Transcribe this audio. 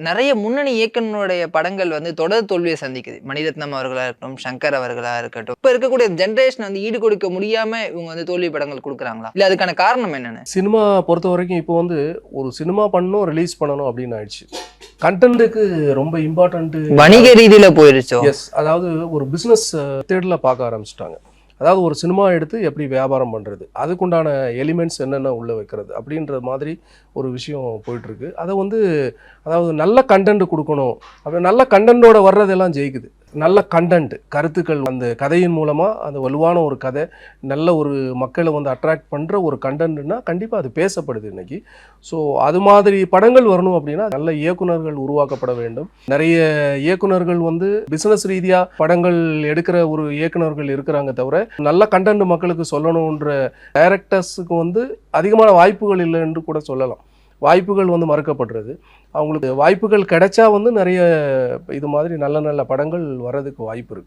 நெறைய முன்னணி இயக்குனருடைய படங்கள் வந்து தொடர் தோல்விய சந்திக்குது. மணிரத்னம் அவர்களா இருக்கட்டும், சங்கர் அவர்களா இருக்கட்டும். இப்ப இருக்கக்கூடிய ஜெனரேஷன் வந்து ஈடு கொடுக்க முடியாம இவங்க வந்து தோல்வி படங்கள் குடுக்குறாங்களா? இல்ல அதுக்கான காரணம் என்னன்னு? சினிமா பொறுத்தவரைக்கும் இப்போ வந்து ஒரு சினிமா பண்ணணும், ரிலீஸ் பண்ணணும் அப்படின்னு ஆயிடுச்சு. கன்டென்ட்டுக்கு ரொம்ப இம்பார்ட்டன்ட். வணிக ரீதியில போயிருச்சோ? எஸ். அதாவது ஒரு பிசினஸ் தேர்ட்ல பார்க்க ஆரம்பிச்சிட்டாங்க. அதாவது ஒரு சினிமா எடுத்து எப்படி வியாபாரம் பண்ணுறது, அதுக்குண்டான எலிமெண்ட்ஸ் என்னென்ன உள்ளே வைக்கிறது அப்படின்ற மாதிரி ஒரு விஷயம் போயிட்டுருக்கு. அதை வந்து அதாவது நல்ல கண்டென்ட் கொடுக்கணும், அப்படி நல்ல கண்டென்ட்டோட வர்றதெல்லாம் ஜெயிக்குது. நல்ல கண்டென்ட் கருத்துக்கள் அந்த கதையின் மூலமாக அந்த வலுவான ஒரு கதை, நல்ல ஒரு மக்களை வந்து அட்ராக்ட் பண்ணுற ஒரு கண்டென்ட்னா கண்டிப்பாக அது பேசப்படுது இன்னைக்கு. ஸோ அது மாதிரி படங்கள் வரணும் அப்படின்னா நல்ல இயக்குனர்கள் உருவாக்கப்பட வேண்டும். நிறைய இயக்குனர்கள் வந்து பிஸ்னஸ் ரீதியாக படங்கள் எடுக்கிற ஒரு இயக்குனர்கள் இருக்கிறாங்க தவிர நல்ல கண்டென்ட் மக்களுக்கு சொல்லணுன்ற டைரக்டர்ஸுக்கு வந்து அதிகமான வாய்ப்புகள் இல்லை என்று கூட சொல்லலாம். வாய்ப்புகள் வந்து மறுக்கப்படுறது. அவங்களுக்கு வாய்ப்புகள் கிடைச்சா வந்து நிறைய இது மாதிரி நல்ல நல்ல படங்கள் வர்றதுக்கு வாய்ப்பு இருக்குது.